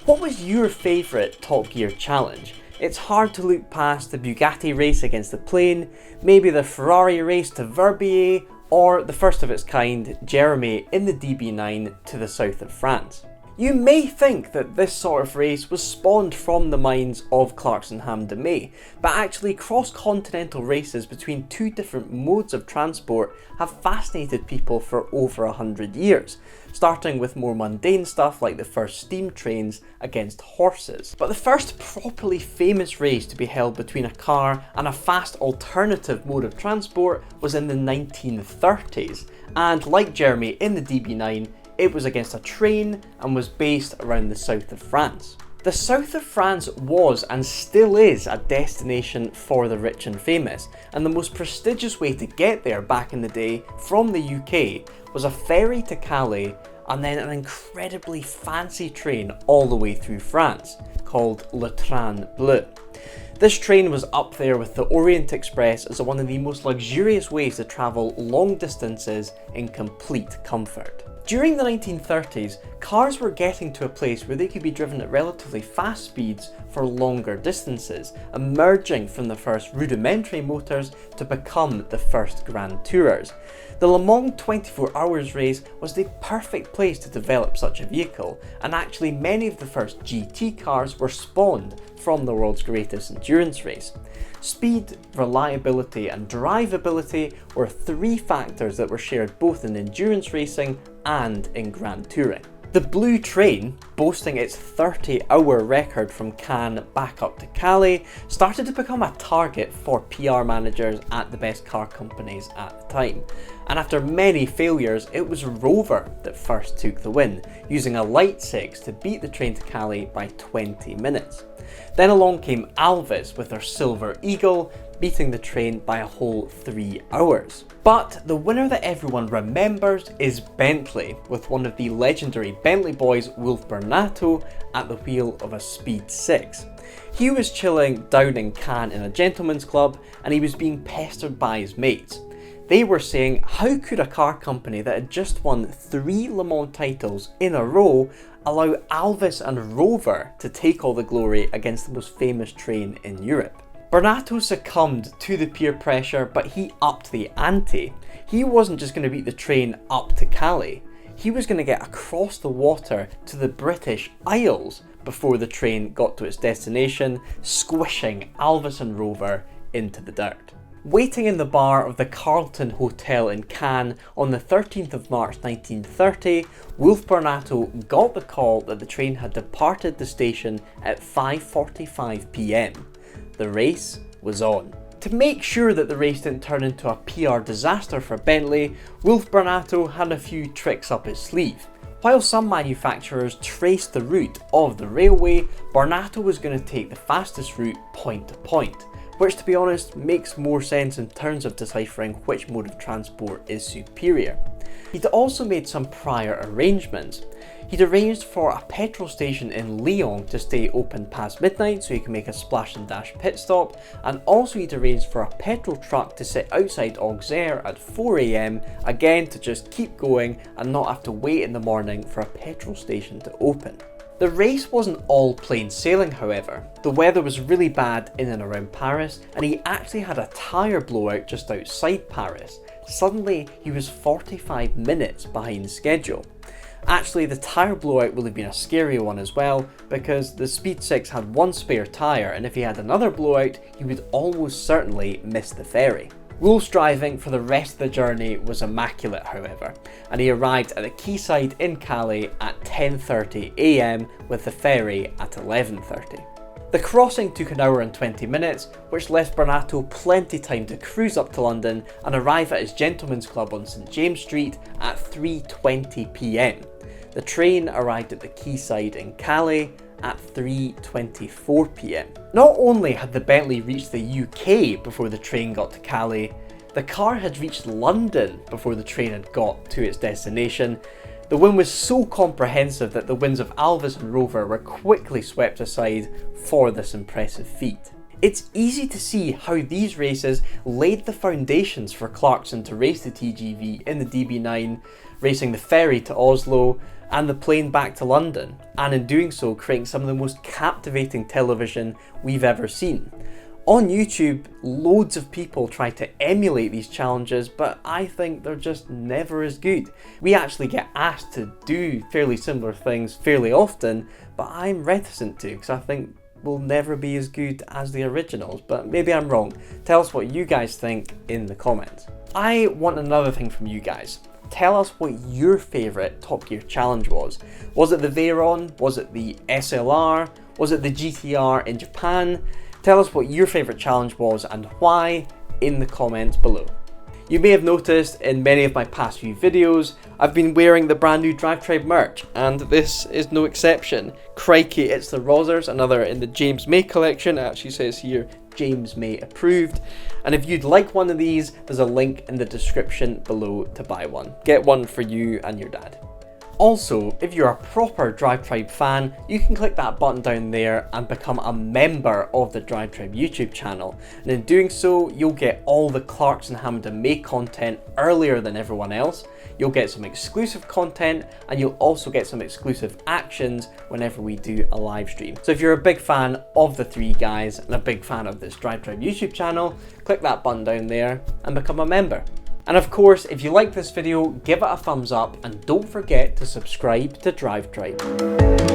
What was your favourite Top Gear challenge? It's hard to look past the Bugatti race against the plane, maybe the Ferrari race to Verbier, or the first of its kind, Jeremy in the DB9 to the south of France. You may think that this sort of race was spawned from the minds of Clarkson Ham de May, but actually cross-continental races between two different modes of transport have fascinated people for over 100 years, starting with more mundane stuff like the first steam trains against horses. But the first properly famous race to be held between a car and a fast alternative mode of transport was in the 1930s, and like Jeremy in the DB9, it was against a train and was based around the south of France. The south of France was and still is a destination for the rich and famous, and the most prestigious way to get there back in the day from the UK was a ferry to Calais and then an incredibly fancy train all the way through France called Le Train Bleu. This train was up there with the Orient Express as one of the most luxurious ways to travel long distances in complete comfort. During the 1930s, cars were getting to a place where they could be driven at relatively fast speeds for longer distances, emerging from the first rudimentary motors to become the first Grand Tourers. The Le Mans 24 Hours race was the perfect place to develop such a vehicle, and actually many of the first GT cars were spawned from the world's greatest endurance race. Speed, reliability and drivability were three factors that were shared both in endurance racing and in Grand Touring. The Blue Train, boasting its 30-hour record from Cannes back up to Calais, started to become a target for PR managers at the best car companies at the time. And after many failures, it was Rover that first took the win, using a light 6 to beat the train to Calais by 20 minutes. Then along came Alvis with their Silver Eagle, beating the train by a whole 3 hours. But the winner that everyone remembers is Bentley, with one of the legendary Bentley boys, Wolf Bernato, at the wheel of a Speed 6. He was chilling down in Cannes in a gentleman's club, and he was being pestered by his mates. They were saying, how could a car company that had just won 3 Le Mans titles in a row allow Alvis and Rover to take all the glory against the most famous train in Europe? Bernato succumbed to the peer pressure, but he upped the ante. He wasn't just going to beat the train up to Calais, he was going to get across the water to the British Isles before the train got to its destination, squishing Alvis and Rover into the dirt. Waiting in the bar of the Carlton Hotel in Cannes on the 13th of March 1930, Wolf Bernato got the call that the train had departed the station at 5:45 PM. The race was on. To make sure that the race didn't turn into a PR disaster for Bentley, Wolf Bernato had a few tricks up his sleeve. While some manufacturers traced the route of the railway, Bernato was going to take the fastest route point to point, which to be honest makes more sense in terms of deciphering which mode of transport is superior. He'd also made some prior arrangements. He'd arranged for a petrol station in Lyon to stay open past midnight so he could make a splash and dash pit stop, and also he'd arranged for a petrol truck to sit outside Auxerre at 4 AM, again to just keep going and not have to wait in the morning for a petrol station to open. The race wasn't all plain sailing, however. The weather was really bad in and around Paris, and he actually had a tyre blowout just outside Paris. Suddenly, he was 45 minutes behind schedule. Actually, the tyre blowout would have been a scary one as well, because the Speed 6 had one spare tyre, and if he had another blowout, he would almost certainly miss the ferry. Wolf's driving for the rest of the journey was immaculate, however, and he arrived at the quayside in Calais at 10:30 AM with the ferry at 11:30. The crossing took an hour and 20 minutes, which left Bernato plenty time to cruise up to London and arrive at his gentleman's club on St James Street at 3:20 PM. The train arrived at the quayside in Calais at 3:24 PM. Not only had the Bentley reached the UK before the train got to Calais, the car had reached London before the train had got to its destination. The win was so comprehensive that the wins of Alvis and Rover were quickly swept aside for this impressive feat. It's easy to see how these races laid the foundations for Clarkson to race the TGV in the DB9, racing the ferry to Oslo and the plane back to London, and in doing so creating some of the most captivating television we've ever seen. On YouTube, loads of people try to emulate these challenges, but I think they're just never as good. We actually get asked to do fairly similar things fairly often, but I'm reticent to because I think we'll never be as good as the originals, but maybe I'm wrong. Tell us what you guys think in the comments. I want another thing from you guys. Tell us what your favourite Top Gear challenge was. Was it the Veyron? Was it the SLR? Was it the GTR in Japan? Tell us what your favourite challenge was and why in the comments below. You may have noticed in many of my past few videos, I've been wearing the brand new Drive Tribe merch, and this is no exception. Crikey, it's the Rozzers, another in the James May collection. It actually says here, James May approved. And if you'd like one of these, there's a link in the description below to buy one. Get one for you and your dad. Also, if you're a proper Drive Tribe fan, you can click that button down there and become a member of the Drive Tribe YouTube channel. And in doing so, you'll get all the Clarkson Hamilton May content earlier than everyone else. You'll get some exclusive content, and you'll also get some exclusive actions whenever we do a live stream. So if you're a big fan of the three guys and a big fan of this Drive Tribe YouTube channel, click that button down there and become a member. And of course, if you like this video, give it a thumbs up and don't forget to subscribe to Drive Tribe.